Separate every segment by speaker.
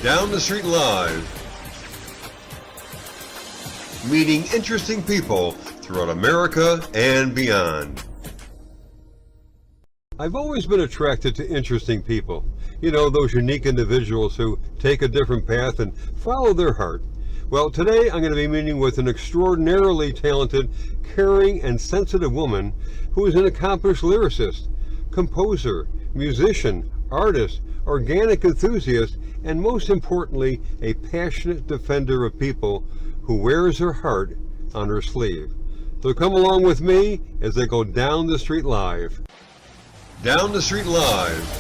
Speaker 1: Down the Street Live. Meeting interesting people throughout America and beyond. I've always been attracted to interesting people. You know, those unique individuals who take a different path and follow their heart. Well, today I'm going to be meeting with an extraordinarily talented, caring, and sensitive woman who is an accomplished lyricist, composer, musician, artist, organic enthusiast, and most importantly, a passionate defender of people who wears her heart on her sleeve. So come along with me as I go down the street live. Down the Street Live.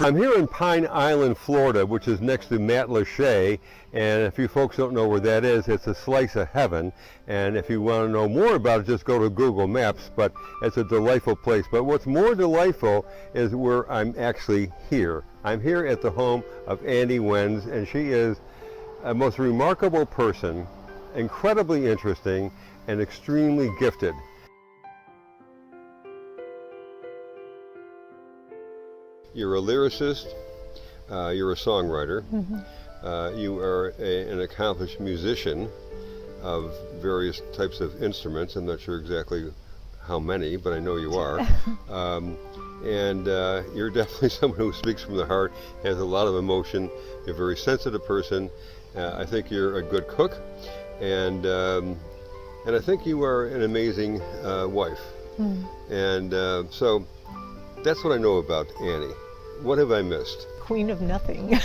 Speaker 1: I'm here in Pine Island, Florida, which is next to Matlacha, and if you folks don't know where that is, it's a slice of heaven. And if you want to know more about it, just go to Google Maps, but it's a delightful place. But what's more delightful is where I'm actually here. I'm here at the home of Annie Wenz, and she is a most remarkable person, incredibly interesting, and extremely gifted. You're a lyricist, you're a songwriter, you are an accomplished musician of various types of instruments. I'm not sure exactly how many, but I know you are. And you're definitely someone who speaks from the heart, has a lot of emotion. You're a very sensitive person. I think you're a good cook, and I think you are an amazing wife. And so that's what I know about Annie. What have I missed?
Speaker 2: Queen of nothing.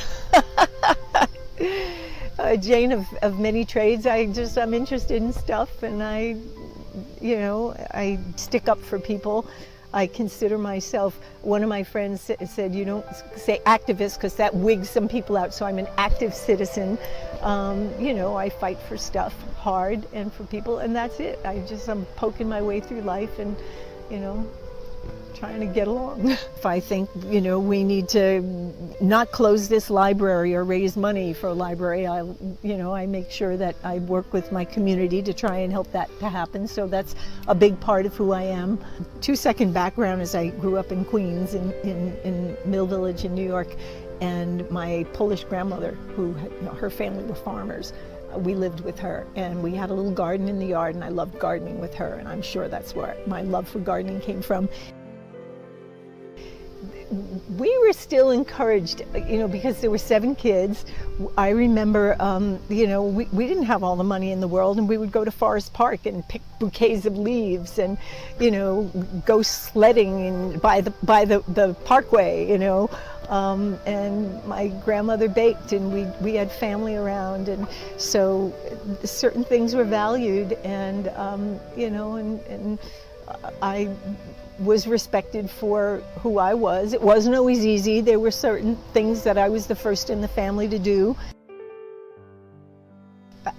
Speaker 2: Jane of many trades. I'm interested in stuff, and I stick up for people. I consider myself, one of my friends said, you don't say activist because that wigs some people out, so I'm an active citizen. I fight for stuff hard and for people, and that's it. I'm poking my way through life and, trying to get along. If I think, we need to not close this library or raise money for a library, I make sure that I work with my community to try and help that to happen. So that's a big part of who I am. 2-second background is I grew up in Queens, in Mill Village in New York, and my Polish grandmother, who, her family were farmers, we lived with her, and we had a little garden in the yard, and I loved gardening with her, and I'm sure that's where my love for gardening came from. We were still encouraged, because there were 7 kids. I remember, we didn't have all the money in the world, and we would go to Forest Park and pick bouquets of leaves and, go sledding and by the parkway, and my grandmother baked, and we had family around, and so certain things were valued, and, and I was respected for who I was. It wasn't always easy. There were certain things that I was the first in the family to do.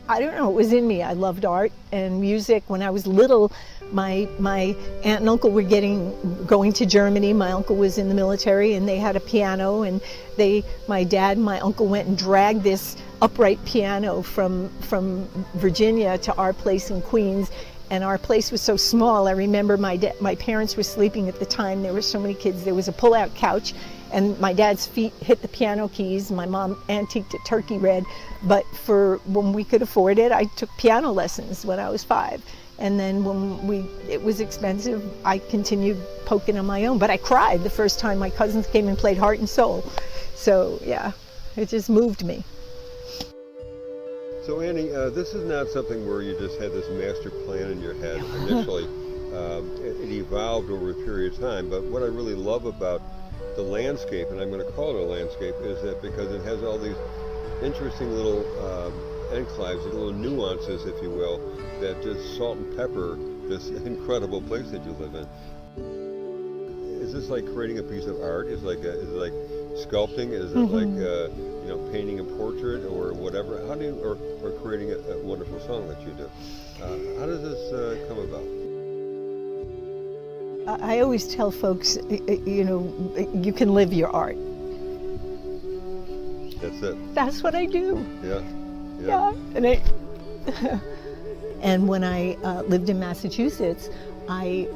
Speaker 2: I don't know, it was in me. I loved art and music. When I was little, my aunt and uncle were going to Germany. My uncle was in the military, and they had a piano, and my dad and my uncle went and dragged this upright piano from Virginia to our place in Queens. And our place was so small. I remember my parents were sleeping at the time. There were so many kids. There was a pull-out couch, and my dad's feet hit the piano keys. My mom antiqued a turkey red. But for when we could afford it, I took piano lessons when I was 5. And then when it was expensive, I continued poking on my own. But I cried the first time my cousins came and played Heart and Soul. So yeah, it just moved me.
Speaker 1: So Annie, this is not something where you just had this master plan in your head initially. It evolved over a period of time, but what I really love about the landscape, and I'm going to call it a landscape, is that because it has all these interesting little enclaves, little nuances, if you will, that just salt and pepper this incredible place that you live in. Is this like creating a piece of art? Is it like sculpting? Is it like painting a portrait or whatever? How do you, or creating a wonderful song that you do? How does this come about?
Speaker 2: I always tell folks, you can live your art.
Speaker 1: That's it.
Speaker 2: That's what I do.
Speaker 1: Yeah.
Speaker 2: And when I lived in Massachusetts, I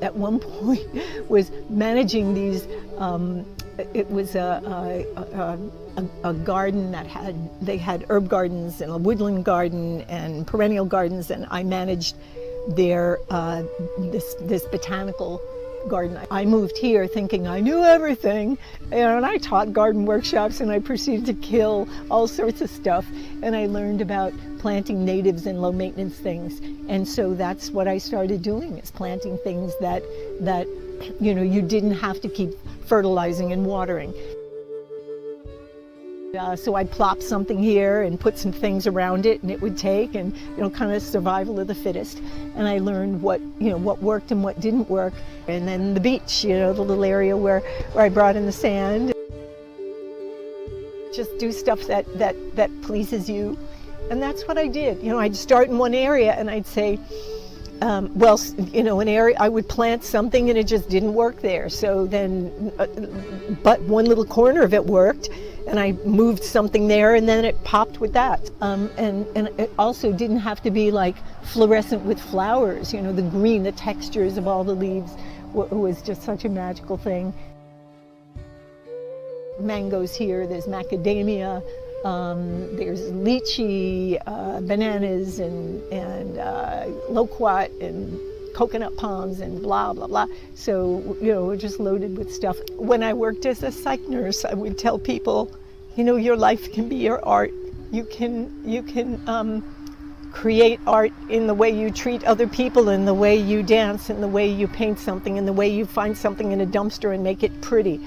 Speaker 2: at one point was managing these It was a garden that they had herb gardens and a woodland garden and perennial gardens, and I managed their this botanical garden. I moved here thinking I knew everything, and I taught garden workshops, and I proceeded to kill all sorts of stuff, and I learned about planting natives and low maintenance things. And so that's what I started doing, is planting things that you didn't have to keep fertilizing and watering. So I'd plop something here and put some things around it, and it would take, and kind of survival of the fittest. And I learned what worked and what didn't work. And then the beach, the little area where I brought in the sand. Just do stuff that pleases you, and that's what I did. I'd start in one area and I'd say, an area, I would plant something and it just didn't work there. So then, but one little corner of it worked, and I moved something there, and then it popped with that. And it also didn't have to be like fluorescent with flowers. The green, the textures of all the leaves was just such a magical thing. Mangoes here, there's macadamia, there's lychee, bananas, and loquat, and coconut palms, and blah, blah, blah. So, we're just loaded with stuff. When I worked as a psych nurse, I would tell people, your life can be your art. You can create art in the way you treat other people, in the way you dance, in the way you paint something, in the way you find something in a dumpster and make it pretty.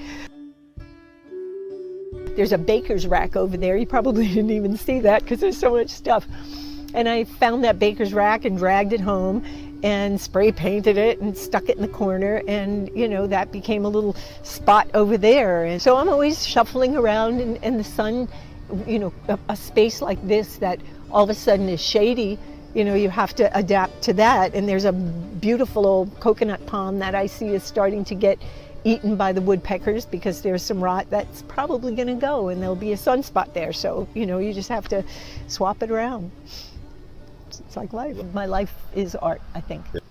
Speaker 2: There's a baker's rack over there. You probably didn't even see that because there's so much stuff. And I found that baker's rack and dragged it home and spray painted it and stuck it in the corner, and that became a little spot over there. And so I'm always shuffling around in the sun, a space like this that all of a sudden is shady, you have to adapt to that. And there's a beautiful old coconut palm that I see is starting to get eaten by the woodpeckers because there's some rot that's probably going to go, and there'll be a sunspot there. So, you just have to swap it around. It's like life. My life is art, I think. Yeah.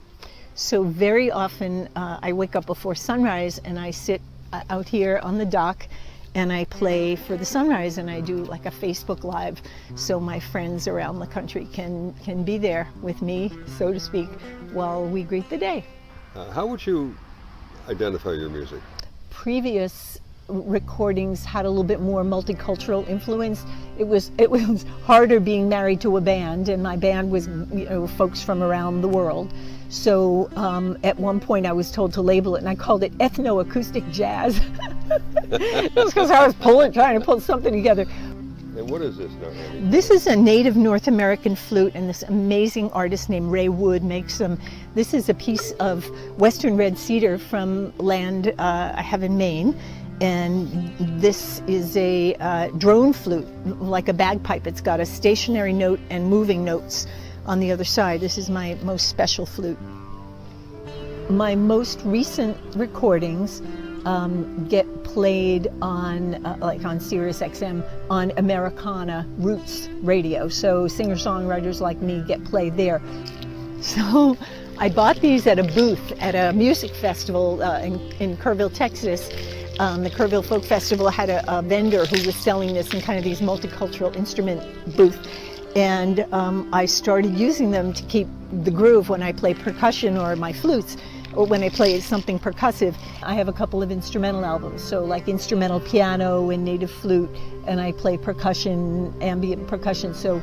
Speaker 2: So very often I wake up before sunrise and I sit out here on the dock and I play for the sunrise, and I do like a Facebook Live so my friends around the country can be there with me, so to speak, while we greet the day.
Speaker 1: How would you identify your music?
Speaker 2: Previous recordings had a little bit more multicultural influence. It was harder being married to a band, and my band was folks from around the world. So at one point I was told to label it, and I called it ethno-acoustic jazz. Just because I was trying to pull something together.
Speaker 1: And what is this now, Andy?
Speaker 2: This is a native North American flute, and this amazing artist named Ray Wood makes them. This is a piece of western red cedar from land I have in Maine, and this is a drone flute, like a bagpipe. It's got a stationary note and moving notes on the other side. This is my most special flute. My most recent recordings get played on, like on Sirius XM, on Americana Roots radio. So singer-songwriters like me get played there. So I bought these at a booth at a music festival in Kerrville, Texas. The Kerrville Folk Festival had a vendor who was selling this in kind of these multicultural instrument booth. And I started using them to keep the groove when I play percussion or my flutes, or when I play something percussive. I have a couple of instrumental albums, so like instrumental piano and native flute, and I play percussion, ambient percussion. So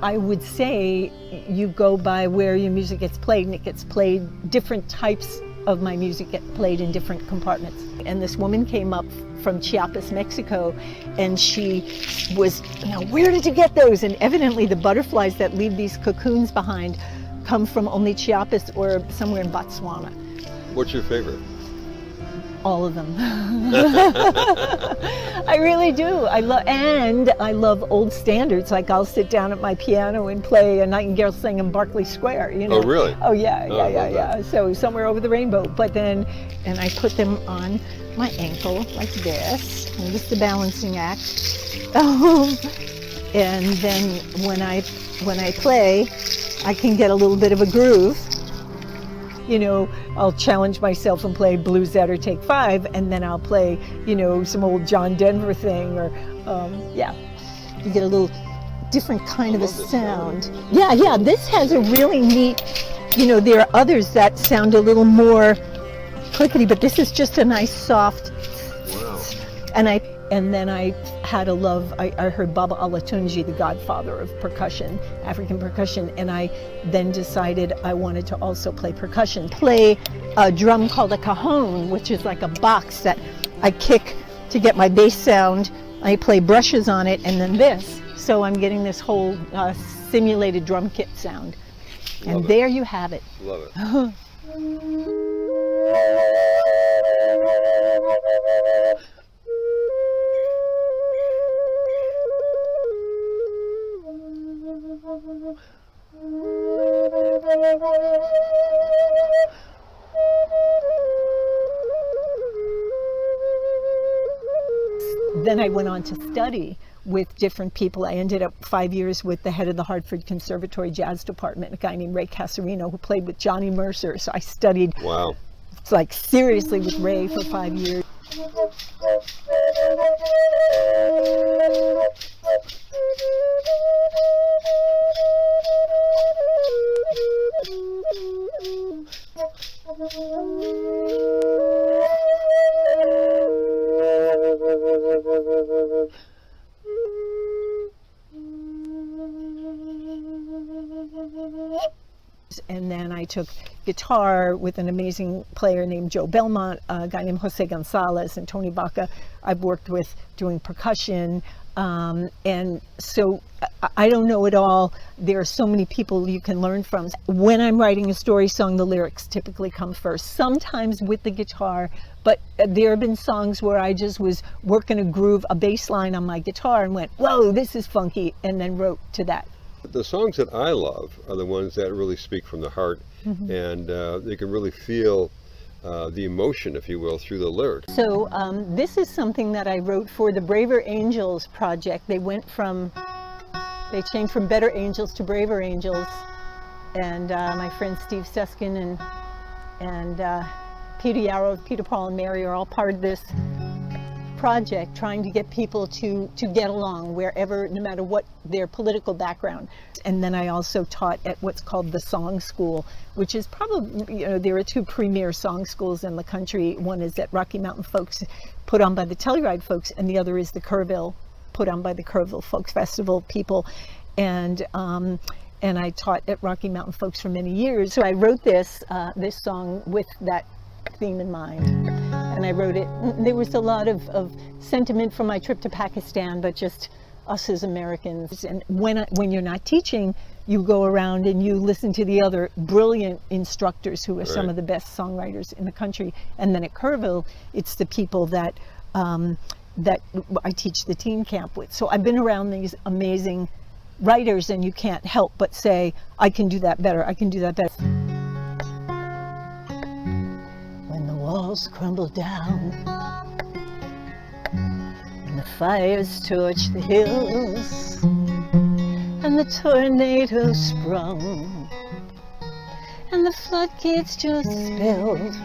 Speaker 2: I would say you go by where your music gets played, and it gets played, different types of my music get played in different compartments. And this woman came up from Chiapas, Mexico, and she was, where did you get those? And evidently the butterflies that leave these cocoons behind come from only Chiapas or somewhere in Botswana.
Speaker 1: What's your favorite?
Speaker 2: All of them. I really do. I love old standards. Like I'll sit down at my piano and play A Nightingale Sang in Berkeley Square.
Speaker 1: Oh, really?
Speaker 2: Oh, yeah. So Somewhere Over the Rainbow. But then, and I put them on my ankle like this. And this is the balancing act. And then when I play, I can get a little bit of a groove. I'll challenge myself and play Bluesette or Take Five, and then I'll play, some old John Denver thing, or, you get a little different kind of a sound. Yeah, this has a really neat, there are others that sound a little more clickety, but this is just a nice soft.
Speaker 1: Wow.
Speaker 2: And then I had a love, I heard Baba Alatunji, the godfather of percussion, African percussion, and I then decided I wanted to also play percussion. Play a drum called a cajon, which is like a box that I kick to get my bass sound. I play brushes on it, and then this. So I'm getting this whole simulated drum kit sound. And there you have it.
Speaker 1: Love it.
Speaker 2: Then I went on to study with different people. I ended up 5 years with the head of the Hartford Conservatory Jazz Department, a guy named Ray Casarino, who played with Johnny Mercer. So I studied, seriously with Ray for 5 years. And then I took guitar with an amazing player named Joe Belmont, a guy named Jose Gonzalez, and Tony Baca I've worked with doing percussion. And so I don't know it all. There are so many people you can learn from. When I'm writing a story song, the lyrics typically come first, sometimes with the guitar, but there have been songs where I just was working a groove, a bass line on my guitar, and went, whoa, this is funky, and then wrote to that.
Speaker 1: The songs that I love are the ones that really speak from the heart, and they can really feel the emotion, if you will, through the lyrics.
Speaker 2: So this is something that I wrote for the Braver Angels project. They changed from Better Angels to Braver Angels, and my friend Steve Seskin and Peter Yarrow, Peter, Paul, and Mary are all part of this project, trying to get people to get along wherever, no matter what their political background. And then I also taught at what's called the Song School, which is probably, there are two premier song schools in the country. One is at Rocky Mountain Folks, put on by the Telluride folks, and the other is the Kerrville, put on by the Kerrville Folks Festival people. And I taught at Rocky Mountain Folks for many years. So I wrote this song with that theme in mind. And I wrote it, there was a lot of sentiment from my trip to Pakistan, but just us as Americans. And when you're not teaching, you go around and you listen to the other brilliant instructors who are some of the best songwriters in the country. And then at Kerrville, it's the people that that I teach the teen camp with. So I've been around these amazing writers, and you can't help but say, I can do that better, I can do that better. Walls crumble down and the fires torch the hills and the tornado sprung and the floodgates just spilled.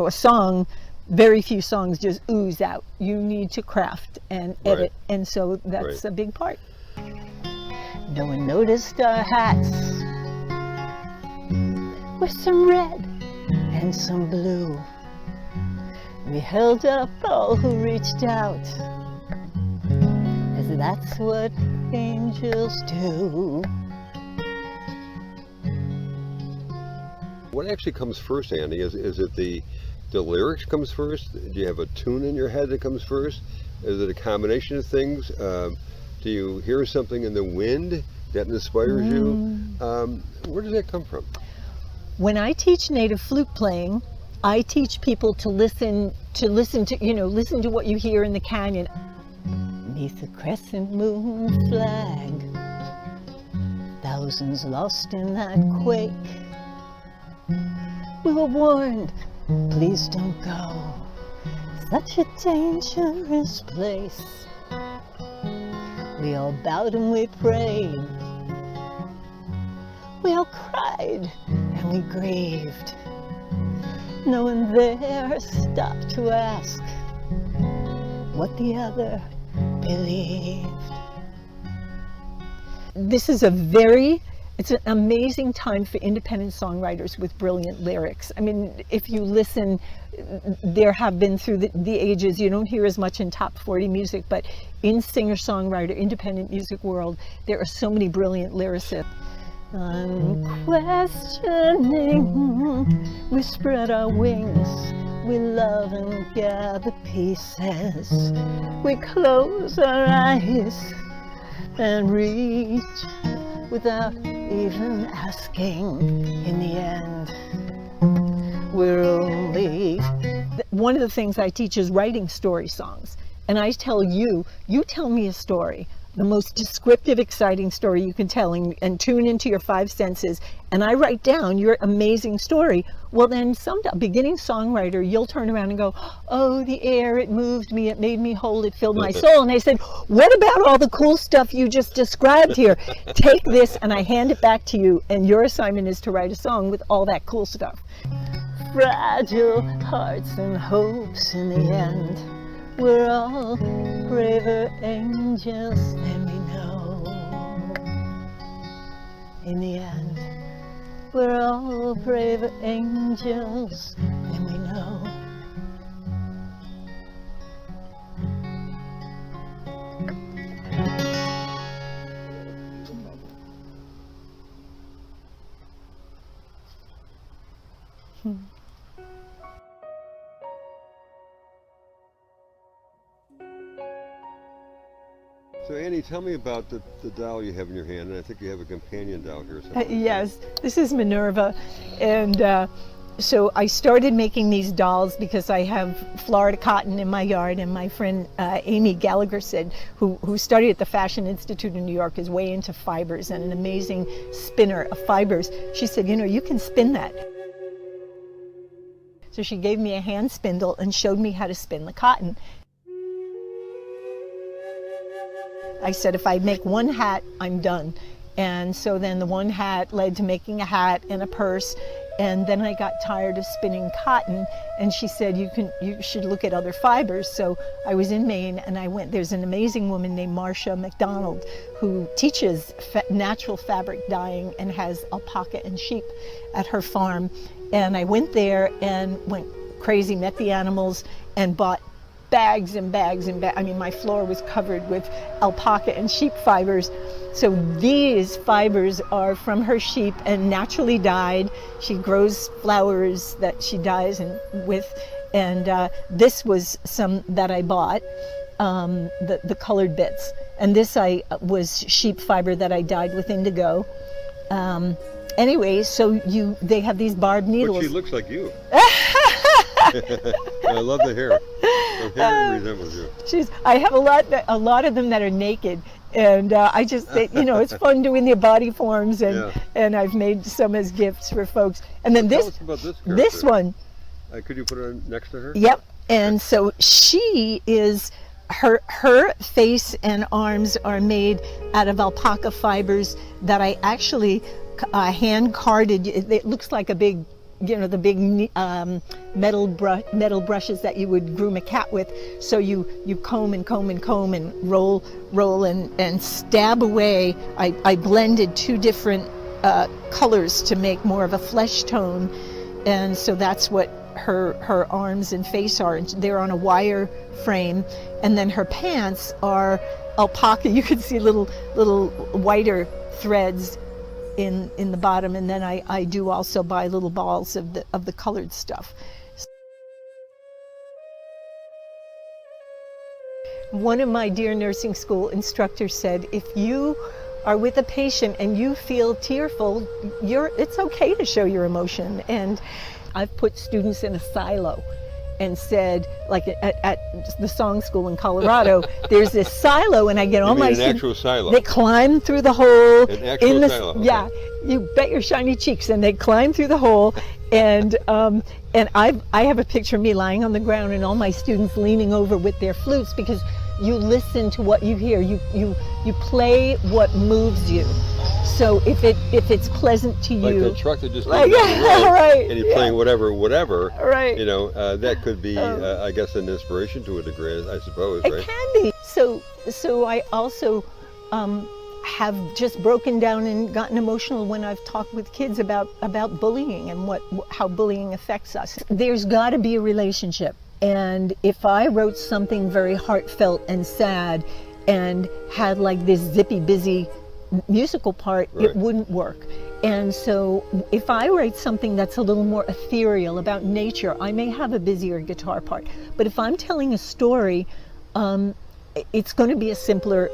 Speaker 2: A song, very few songs just ooze out. You need to craft and edit, and so that's a big part. No one noticed our hats with some red and some blue. We held up all who reached out, as that's what angels do.
Speaker 1: What actually comes first, Andy? Is it the lyrics comes first? Do you have a tune in your head that comes first? Is it a combination of things? Do you hear something in the wind that inspires you? Where does that come from?
Speaker 2: When I teach native flute playing, I teach people to listen to what you hear in the canyon. Beneath the crescent moon flag, thousands lost in that quake. We were warned, please don't go, such a dangerous place. We all bowed and we prayed. We all cried and only grieved, no one there stopped to ask what the other believed. This is it's an amazing time for independent songwriters with brilliant lyrics. I mean, if you listen, there have been through the ages, you don't hear as much in top 40 music, but in singer-songwriter, independent music world, there are so many brilliant lyricists. Unquestioning, we spread our wings, we love and gather pieces, we close our eyes and reach without even asking. In the end, we're only... One of the things I teach is writing story songs. And I tell you tell me a story, the most descriptive, exciting story you can tell, and tune into your five senses, and I write down your amazing story. Well, then some beginning songwriter, you'll turn around and go, oh, the air, it moved me, it made me whole, it filled my soul. And I said, what about all the cool stuff you just described here? Take this, and I hand it back to you, and your assignment is to write a song with all that cool stuff. Fragile hearts and hopes in the end. We're all braver angels than we know. In the end, we're all braver angels than we know.
Speaker 1: So Annie, tell me about the doll you have in your hand, and I think you have a companion doll here somewhere.
Speaker 2: Yes, this is Minerva, and so I started making these dolls because I have Florida cotton in my yard, and my friend Amy Gallagher said, who studied at the Fashion Institute in New York, is way into fibers and an amazing spinner of fibers. She said, you know, you can spin that. So she gave me a hand spindle and showed me how to spin the cotton. I said, if I make one hat, I'm done. And so then the one hat led to making a hat and a purse. And then I got tired of spinning cotton. And she said, you should look at other fibers. So I was in Maine and I went. There's an amazing woman named Marcia McDonald who teaches natural fabric dyeing and has alpaca and sheep at her farm. And I went there and went crazy, met the animals, and bought bags and bags and bags. I mean, my floor was covered with alpaca and sheep fibers. So these fibers are from her sheep and naturally dyed. She grows flowers that she dyes with. And this was some that I bought, the colored bits. And this was sheep fiber that I dyed with indigo. Anyway, so they have these barbed needles.
Speaker 1: But she looks like you. I love the hair. The hair resembles you.
Speaker 2: I have a lot of them that are naked, and I just think, you know, it's fun doing their body forms, and I've made some as gifts for folks. And then
Speaker 1: tell us about
Speaker 2: this one.
Speaker 1: Could you put her next to her?
Speaker 2: Yep. And so she is. Her face and arms are made out of alpaca fibers that I actually hand carded. It looks like a big, you know, the big metal brushes that you would groom a cat with. So you comb and comb and comb and roll and stab away. I blended two different colors to make more of a flesh tone, and so that's what her arms and face are. And they're on a wire frame, and then her pants are alpaca. You can see little whiter threads in the bottom, and then I do also buy little balls of the colored stuff. One of my dear nursing school instructors said, if you are with a patient and you feel tearful, it's okay to show your emotion. And I've put students in a silo and said, like at the song school in Colorado, there's this silo, and I get all my students.
Speaker 1: Actual silo.
Speaker 2: They climb through the hole.
Speaker 1: An actual silo. Okay.
Speaker 2: Yeah, you bet your shiny cheeks, and they climb through the hole, and I have a picture of me lying on the ground and all my students leaning over with their flutes, because you listen to what you hear. You play what moves you. So if it's pleasant to
Speaker 1: Like
Speaker 2: you,
Speaker 1: that truck that just came
Speaker 2: like,
Speaker 1: down the road,
Speaker 2: right,
Speaker 1: and you're playing whatever,
Speaker 2: right.
Speaker 1: you know, that could be, I guess, an inspiration to a degree, I suppose,
Speaker 2: It
Speaker 1: right?
Speaker 2: can be. So I also have just broken down and gotten emotional when I've talked with kids about bullying and how bullying affects us. There's got to be a relationship. And if I wrote something very heartfelt and sad and had like this zippy busy musical part, it wouldn't work. And so if I write something that's a little more ethereal about nature, I may have a busier guitar part. But if I'm telling a story, it's going to be a simpler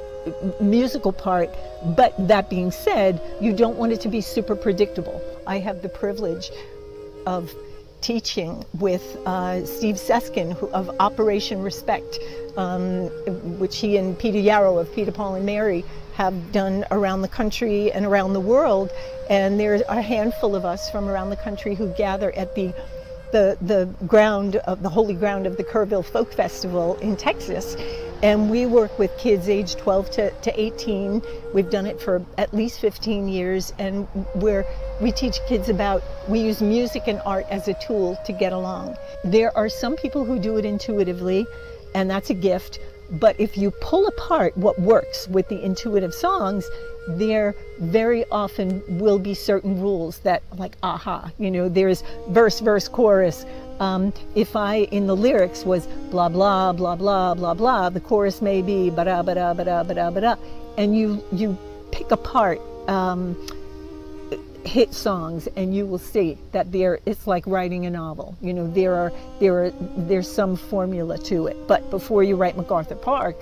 Speaker 2: musical part. But that being said, you don't want it to be super predictable. I have the privilege of teaching with Steve Seskin of Operation Respect, which he and Peter Yarrow of Peter, Paul and Mary have done around the country and around the world. And there are a handful of us from around the country who gather at the ground of the holy ground of the Kerrville Folk Festival in Texas. And we work with kids aged 12 to 18. We've done it for at least 15 years. And we teach kids we use music and art as a tool to get along. There are some people who do it intuitively, and that's a gift. But if you pull apart what works with the intuitive songs, there very often will be certain rules that, like, there's verse, chorus. If in the lyrics was blah, blah, blah, blah, blah, blah, the chorus may be ba-da, ba-da, ba-da, ba-da, ba-da, and you pick apart hit songs, and you will see that it's like writing a novel. There's some formula to it. But before you write MacArthur Park,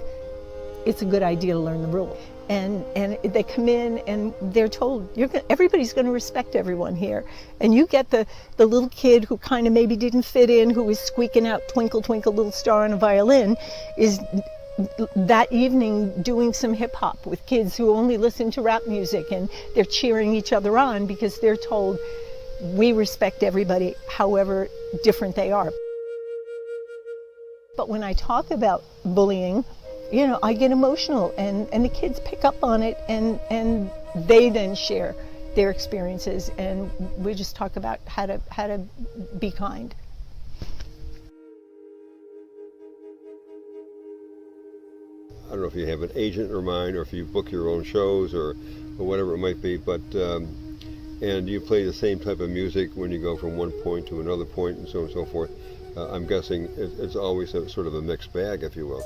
Speaker 2: it's a good idea to learn the rules. And they come in and they're told everybody's going to respect everyone here. And you get the little kid who kind of maybe didn't fit in, who was squeaking out "Twinkle Twinkle Little Star" on a violin, is that evening doing some hip hop with kids who only listen to rap music, and they're cheering each other on because they're told we respect everybody however different they are. But when I talk about bullying, I get emotional, and the kids pick up on it, and they then share their experiences, and we just talk about how to be kind.
Speaker 1: I don't know if you have an agent in mind, or if you book your own shows, or whatever it might be, but and you play the same type of music when you go from one point to another point, and so on and so forth. I'm guessing it's always a sort of a mixed bag, if you will.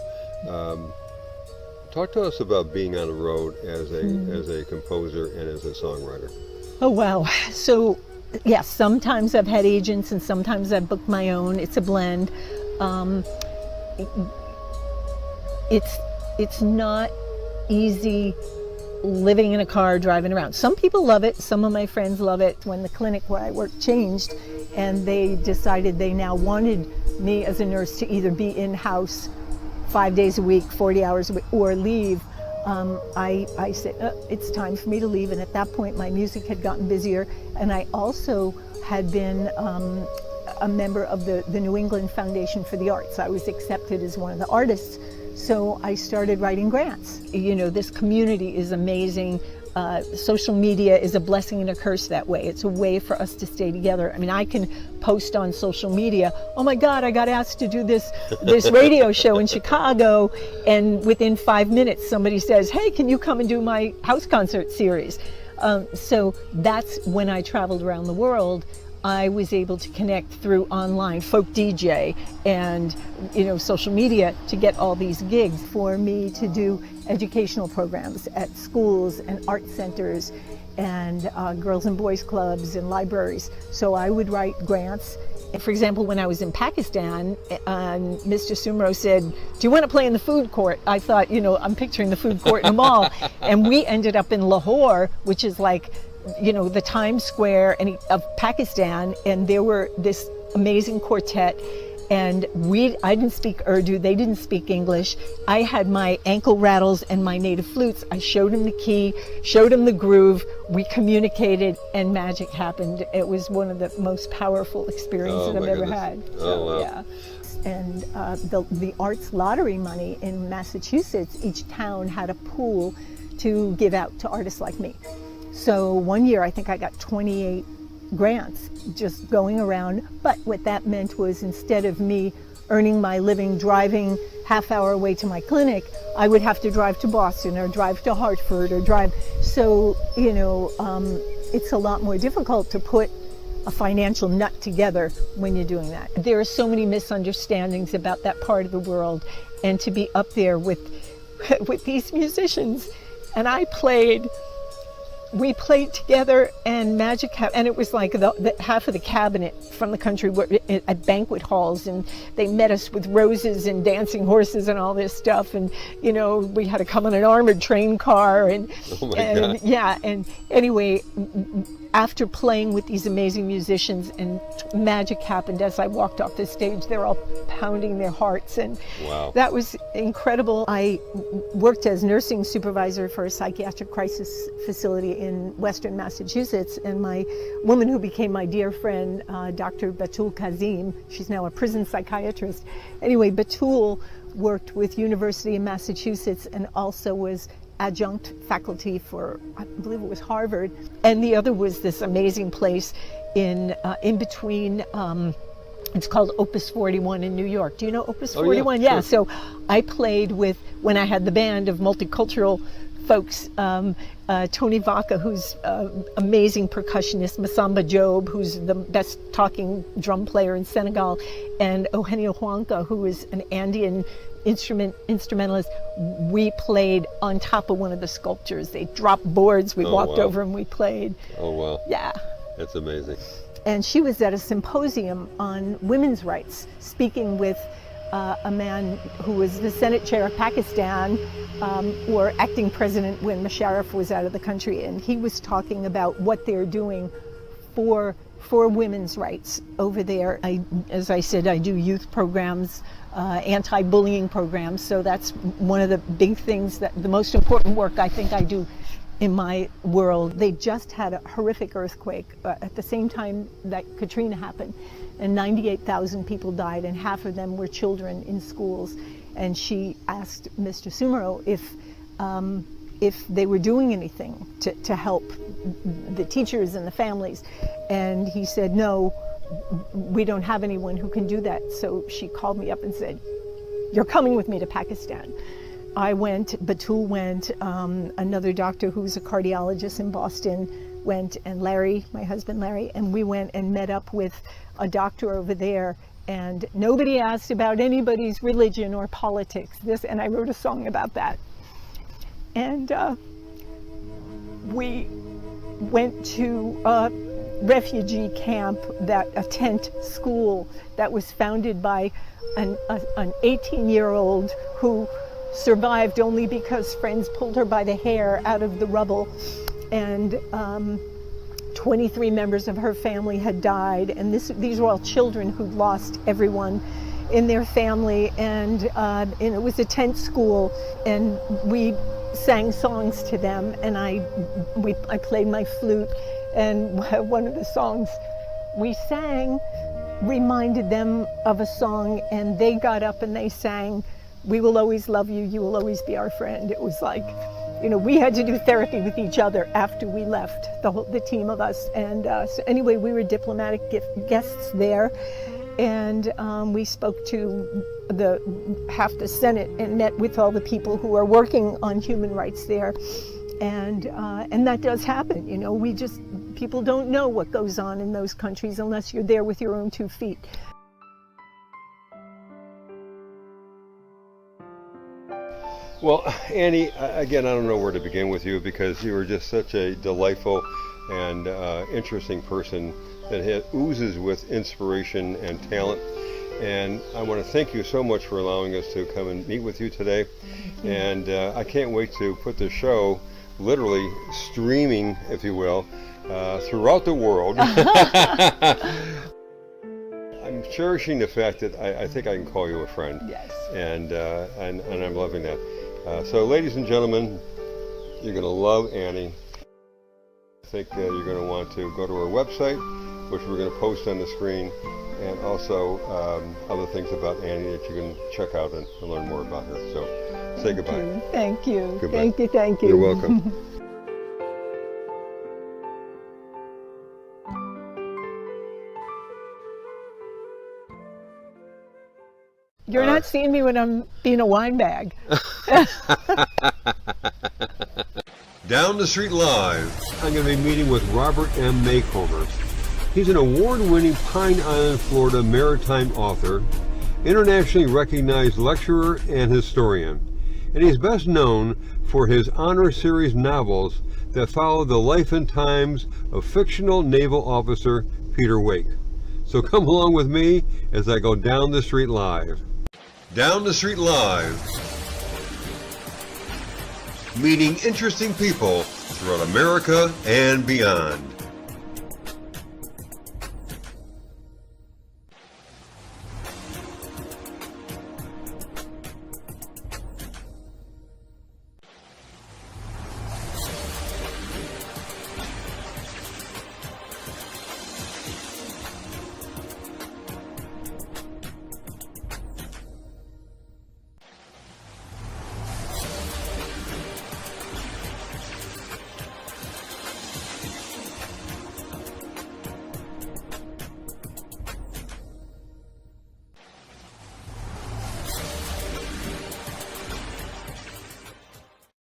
Speaker 1: Talk to us about being on the road as a composer and as a songwriter.
Speaker 2: Oh wow! So yes, sometimes I've had agents, and sometimes I've booked my own. It's a blend. It's not easy living in a car, driving around. Some people love it. Some of my friends love it. When the clinic where I work changed, and they decided they now wanted me as a nurse to either be in-house 5 days a week, 40 hours a week, or leave, I said, it's time for me to leave. And at that point, my music had gotten busier. And I also had been a member of the New England Foundation for the Arts. I was accepted as one of the artists. So I started writing grants. This community is amazing. Social media is a blessing and a curse that way. It's a way for us to stay together. I mean, I can post on social media, oh my God, I got asked to do this radio show in Chicago, and within 5 minutes somebody says, hey, can you come and do my house concert series? So that's when I traveled around the world. I was able to connect through online, folk DJ, and social media to get all these gigs for me to do educational programs at schools and art centers and girls and boys clubs and libraries. So I would write grants. For example, when I was in Pakistan, Mr. Sumro said, do you want to play in the food court? I thought, I'm picturing the food court in a mall. And we ended up in Lahore, which is like the Times Square of Pakistan, and there were this amazing quartet, and I didn't speak Urdu, they didn't speak English. I had my ankle rattles and my native flutes. I showed them the key, showed them the groove, we communicated, and magic happened. It was one of the most powerful experiences I've ever had.
Speaker 1: Wow.
Speaker 2: Yeah. And the arts lottery money in Massachusetts, each town had a pool to give out to artists like me. So one year I think I got 28 grants just going around. But what that meant was, instead of me earning my living driving half-hour away to my clinic, I would have to drive to Boston or drive to Hartford or drive. So, you know, it's a lot more difficult to put a financial nut together when you're doing that. There are so many misunderstandings about that part of the world, and to be up there with these musicians. And we played together, and Magic happened, and it was like the half of the cabinet from the country were at banquet halls, and they met us with roses and dancing horses and all this stuff, and you know, we had to come on an armored train car, and
Speaker 1: God.
Speaker 2: Yeah, and anyway, after playing with these amazing musicians, and magic happened as I walked off the stage. They're all pounding their hearts, and
Speaker 1: Wow.
Speaker 2: that was incredible. I worked as nursing supervisor for a psychiatric crisis facility in Western Massachusetts, and my woman who became my dear friend, Dr. Batul Kazim, she's now a prison psychiatrist. Anyway, Batul worked with University of Massachusetts and also was adjunct faculty for, I believe it was Harvard, and the other was this amazing place in between. It's called Opus 41 in New York. Do you know Opus 41?
Speaker 1: Yeah,
Speaker 2: Yeah.
Speaker 1: sure.
Speaker 2: So I played with, when I had the band of multicultural folks, Tony Vaca, who's an amazing percussionist, Masamba Job, who's the best talking drum player in Senegal, and Eugenio Huanca, who is an Andean instrumentalist. We played on top of one of the sculptures. They dropped boards, we walked
Speaker 1: wow.
Speaker 2: over and we played.
Speaker 1: Oh, wow.
Speaker 2: Yeah.
Speaker 1: That's amazing.
Speaker 2: And she was at a symposium on women's rights, speaking with a man who was the Senate chair of Pakistan, or acting president when Musharraf was out of the country, and he was talking about what they're doing for women's rights over there. As I said, I do youth programs, anti-bullying programs, so that's one of the big things, that the most important work I think I do in my world. They just had a horrific earthquake at the same time that Katrina happened, and 98,000 people died, and half of them were children in schools. And she asked Mr. Sumero if they were doing anything to help the teachers and the families, and he said, no, we don't have anyone who can do that. So she called me up and said, you're coming with me to Pakistan. I went, Batul went, another doctor who's a cardiologist in Boston went, and Larry, my husband Larry, and we went and met up with a doctor over there, and nobody asked about anybody's religion or politics. And I wrote a song about that. And we went to a refugee camp, a tent school that was founded by an 18-year-old who survived only because friends pulled her by the hair out of the rubble, and 23 members of her family had died, and these were all children who'd lost everyone in their family, and it was a tent school, and we sang songs to them, and I played my flute, and one of the songs we sang reminded them of a song, and they got up and they sang, "We will always love you, you will always be our friend." It was like, you know, we had to do therapy with each other after we left, the team of us. And so anyway, we were diplomatic guests there, and we spoke to half the Senate and met with all the people who are working on human rights there. And that does happen, you know. People don't know what goes on in those countries unless you're there with your own 2 feet.
Speaker 1: Well, Annie, again, I don't know where to begin with you, because you were just such a delightful and interesting person that oozes with inspiration and talent. And I want to thank you so much for allowing us to come and meet with you today. And I can't wait to put the show literally streaming, if you will, throughout the world. I'm cherishing the fact that I think I can call you a friend.
Speaker 2: Yes.
Speaker 1: And I'm loving that. So, ladies and gentlemen, you're going to love Annie. I think you're going to want to go to her website, which we're going to post on the screen, and also other things about Annie that you can check out and learn more about her. So, say goodbye.
Speaker 2: Thank you.
Speaker 1: Goodbye.
Speaker 2: Thank you.
Speaker 1: You're welcome.
Speaker 2: You're not seeing me when I'm being a wine bag.
Speaker 1: Down the Street Live, I'm going to be meeting with Robert M. Maycomer. He's an award-winning Pine Island, Florida maritime author, internationally recognized lecturer and historian, and he's best known for his honor series novels that follow the life and times of fictional naval officer Peter Wake. So come along with me as I go down the street live. Down the Street Live, meeting interesting people throughout America and beyond.